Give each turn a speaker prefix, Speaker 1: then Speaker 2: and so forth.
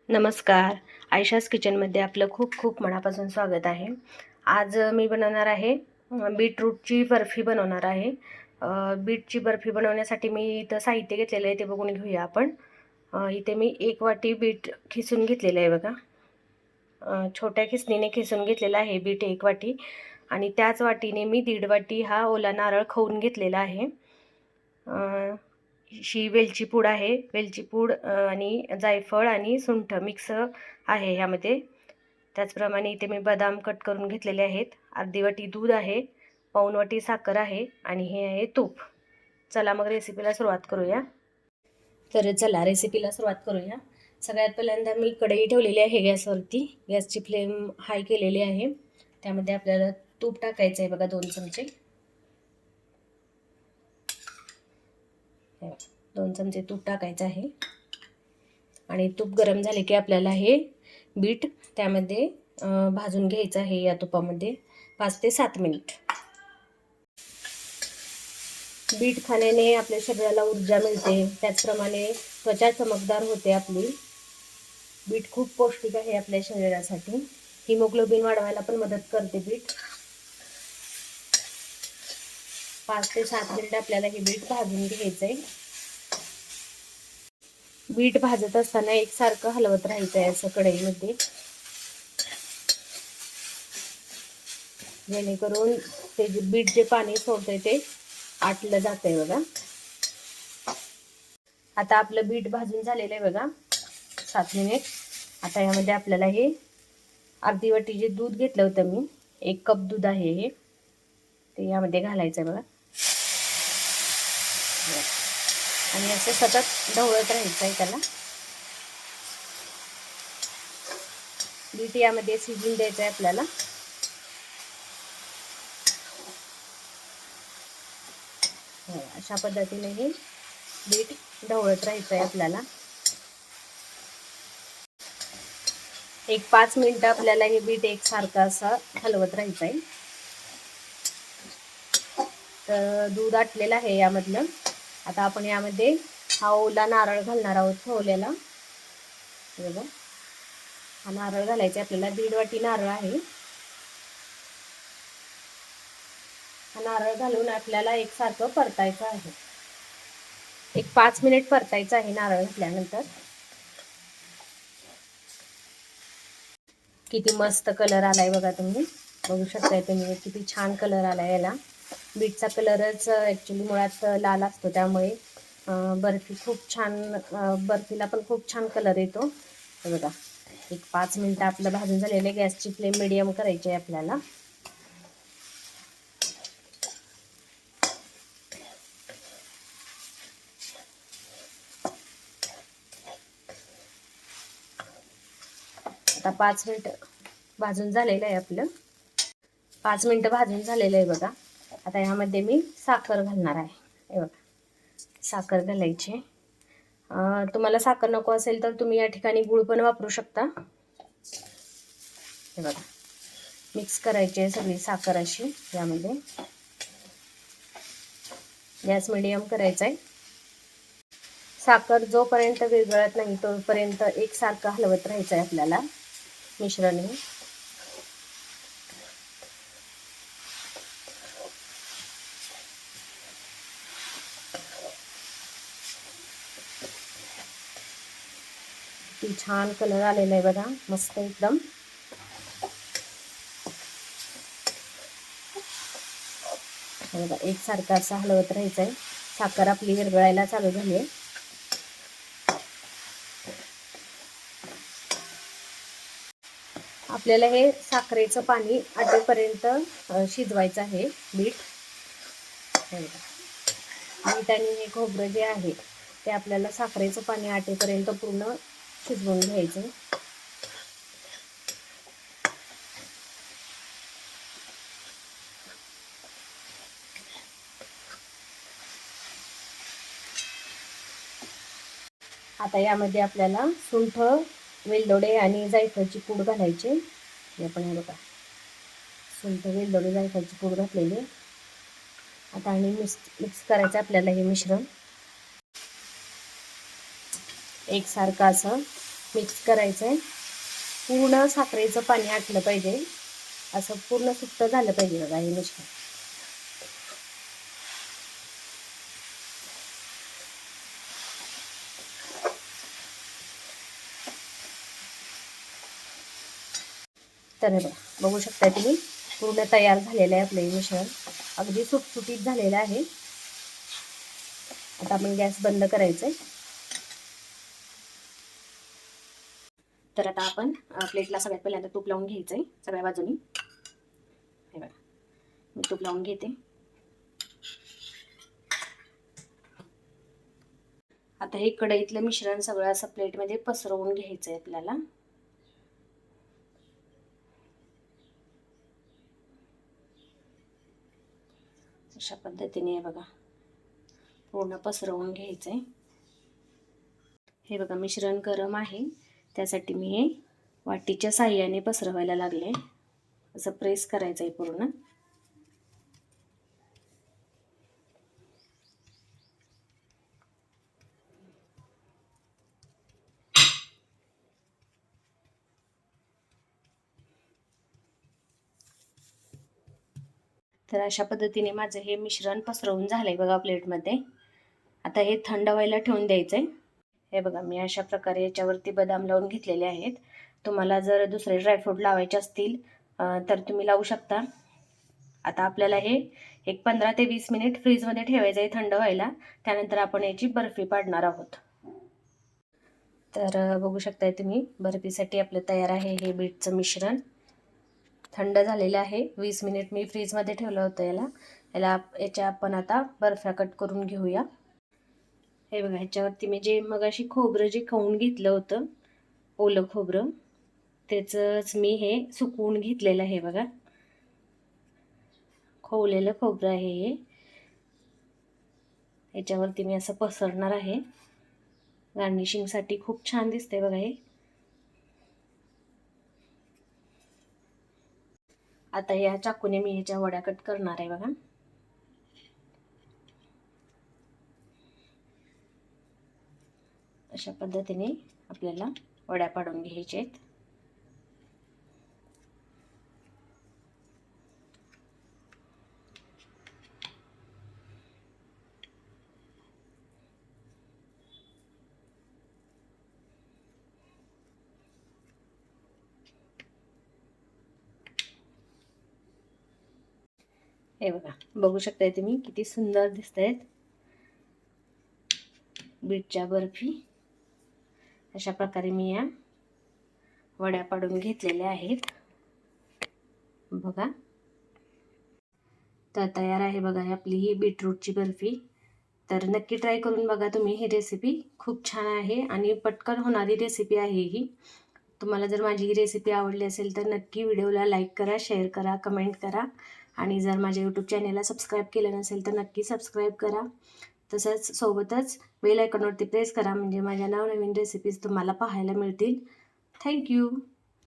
Speaker 1: नमस्कार. आयशास किचनमध्ये आपलं खूप खूप मनापासून स्वागत आहे. आज मी बनवणार आहे बीटरूटची बर्फी बनवणार आहे. बीटची बर्फी बनवण्यासाठी मी इथं साहित्य घेतलेलं आहे ते बघून घेऊया आपण. इथे मी 1 वाटी बीट खिसून घेतलेलं आहे बघा. छोट्या खिसणीने खिसून घेतलेला आहे बीट 1 वाटी आणि त्याच वाटीने मी 1.5 वाटी हा ओला नारळ खवून घेतलेला आहे. ही वेलची पूड आहे. वेलची पूड आणि जायफळ आणि सुंठ मिक्स आहे ह्यामध्ये. त्याचप्रमाणे इथे मी बदाम कट करून घेतलेले आहेत. अर्धी वाटी दूध आहे, पाऊण वाटी साखर आहे आणि हे आहे तूप. चला मग रेसिपीला सुरुवात करूया. तर चला रेसिपीला सुरुवात करूया. सगळ्यात पहिल्यांदा मी कढई ठेवलेली आहे गॅसवरती. गॅसची फ्लेम हाय केलेली आहे. त्यामध्ये आपल्याला तूप टाकायचं आहे बघा 2 चमचे. 2 चमचे तूप टाकायचं आहे आणि तूप गरम झाले की आपल्याला हे बीट त्यामध्ये भाजून घ्यायचं आहे या तुपामध्ये 5 ते 7 मिनिट. बीट खाण्याने आपल्या शरीराला ऊर्जा मिळते, त्याचप्रमाणे त्वचा चमकदार होते आपली. बीट खूप पौष्टिक आहे आपल्या शरीरासाठी. हिमोग्लोबिन वाढवायला पण मदत करते बीट. 5 ते 7 मिनिट आपल्याला हे बीट भाजून घ्यायचं आहे. बीट भाजत असताना एकसारखं हलवत राहायचं आहे असं कढईमध्ये, जेणेकरून ते जे बीट जे पाणी सोडतंय ते आटलं जातंय बघा. आता आपलं बीट भाजून झालेलं आहे बघा 7 मिनिट. आता यामध्ये आपल्याला हे अर्धी वाटी जे दूध घेतलं होतं मी, 1 कप दूध आहे हे, ते यामध्ये घालायचं आहे बघा आणि असं सतत ढवळत राहायचं आहे त्याला. बीट यामध्ये शिजून द्यायचं आहे आपल्याला. अशा पद्धतीने हे बीट ढवळत राहायचं आहे आपल्याला. 5 मिनिटं आपल्याला हे बीट एकसारखं असं हलवत राहायचं आहे. तर दूध आटलेलं आहे यामधलं. आता आपण यामध्ये हा ओला नारळ घालणार आहोत ठेवलेला. बघा, हा नारळ घालायचा आपल्याला. 1.5 वाटी नारळ आहे. हा नारळ घालून आपल्याला एकसारखं परतायचं आहे. 5 मिनिट परतायचं आहे नारळ घातल्यानंतर. किती मस्त कलर आलाय बघा, तुम्ही बघू शकताय. तुम्ही किती छान कलर आलाय याला. बीटचा कलरच ॲक्च्युली मुळात लाल असतो, त्यामुळे बर्फी खूप छान, बर्फीला पण खूप छान कलर येतो बघा. 5 मिनिटं आपलं भाजून झालेले. गॅसची फ्लेम मिडियम करायची आहे आपल्याला. आता 5 मिनिटं भाजून झालेलं आहे आपलं. 5 मिनिटं भाजून झालेलं आहे बघा. आता यामध्ये मी साखर घालणार आहे. हे बघा, साखर घालायची. तुम्हाला साखर नको असेल तर तुम्ही या ठिकाणी गूळ पण वापरू शकता. हे बघा, मिक्स करायची आहे सगळी साखर अशी यामध्ये. गॅस मिडियम करायचा आहे. साखर जोपर्यंत विरघळत नाही तोपर्यंत एकसारखं हलवत राहायचं आहे आपल्याला मिश्रण. छान कलर आलेला आहे बघा, मस्त एकदम. बघा, एकसारखं असं हलवत राहायचं आहे. साखर आपली विरघळायला चालू झाली आहे. आपल्याला हे साखरेचं पाणी आटेपर्यंत शिजवायचं आहे बीट. बीट आणि हे खोबरं जे आहे ते आपल्याला साखरेचं पाणी आटेपर्यंत पूर्ण शिजवून घ्यायचं. आता यामध्ये आपल्याला सुंठ, वेलदोडे आणि जायफळची पूड घालायची. आपण हे बघा, सुंठ, वेलदोडे, जायफळची पूड घातलेली. आता आणि मिक्स करायचं आपल्याला हे मिश्रण एकसारखं असं मिक्स करायचं आहे. पूर्ण साखरेचं पाणी आटलं पाहिजे, असं पूर्ण सुट्ट झालं पाहिजे बघा हे मिश्रण. तर बघू शकता तुम्ही, पूर्ण तयार झालेलं आहे आपलं मिश्रण. अगदी सुटसुटीत झालेलं आहे. आता आपण गॅस बंद करायचं आहे. तर आता आपण प्लेटला सगळ्यात पहिल्यांदा तूप लावून घ्यायचं आहे सगळ्या बाजूनी. हे बघा, मी तूप लावून घेते. आता हे कढईतलं मिश्रण सगळं असं प्लेटमध्ये पसरवून घ्यायचं आहे आपल्याला. अशा पद्धतीने बघा पूर्ण पसरवून घ्यायचं आहे. हे बघा मिश्रण गरम आहे, त्यासाठी मी हे वाटीच्या साहाय्याने पसरवायला लागले. असं प्रेस करायचं आहे पूर्ण. तर अशा पद्धतीने माझं हे मिश्रण पसरवून झालंय बघा प्लेटमध्ये. आता हे थंड व्हायला ठेवून द्यायचंय. हे बघा मी अशा प्रकारे याच्यावरती बदाम लावून घेतलेले आहेत. तुम्हाला जर दुसरे ड्रायफ्रूट लावायचे असतील तर तुम्ही लावू शकता. आता आपल्याला हे एक 15 ते 20 मिनिट फ्रीजमध्ये ठेवायचं आहे थंड व्हायला. त्यानंतर आपण याची बर्फी पाडणार आहोत. तर बघू शकताय तुम्ही, बर्फीसाठी आपलं तयार आहे हे बीटचं मिश्रण. थंड झालेलं आहे. 20 मिनिट मी फ्रीजमध्ये ठेवलं होतं याच्या आपण आता बर्फ्या कट करून घेऊया. हे बघा, ह्याच्यावरती मी जे मगाशी खोबरं जे खाऊन घेतलं होतं, ओलं खोबरं, त्याचंच मी हे सुकवून घेतलेलं आहे बघा. खोवलेलं खोबरं आहे हे. याच्यावरती मी असं पसरणार आहे. गार्निशिंगसाठी खूप छान दिसते बघा हे. आता या चाकूने मी ह्याच्या वड्या कट करणार आहे बघा. अशा पद्धतीने आपल्याला वड्या पाडून घ्यायच्या आहेत. हे बघा, बघू शकताय तुम्ही किती सुंदर दिसत आहेत बीटच्या बर्फी. अशा प्रकारे मी या वड्या पाडून घेतलेल्या आहेत बघा. तर तयार आहे बघा आपली ही बीटरूटची बर्फी. तर नक्की ट्राय करून बघा तुम्ही. ही रेसिपी खूप छान आहे आणि पटकन होणारी रेसिपी आहे ही. तुम्हाला जर माझी ही रेसिपी आवडली असेल तर नक्की व्हिडिओला लाईक करा, शेअर करा, कमेंट करा. आणि जर माझ्या यूट्यूब चॅनलला सबस्क्राईब केलं नसेल तर नक्की सबस्क्राईब करा. तसंच सोबतच बेल आयकॉनवरती प्रेस करा, म्हणजे माझ्या नवनवीन रेसिपीज तुम्हाला पाहायला मिळतील. थँक्यू.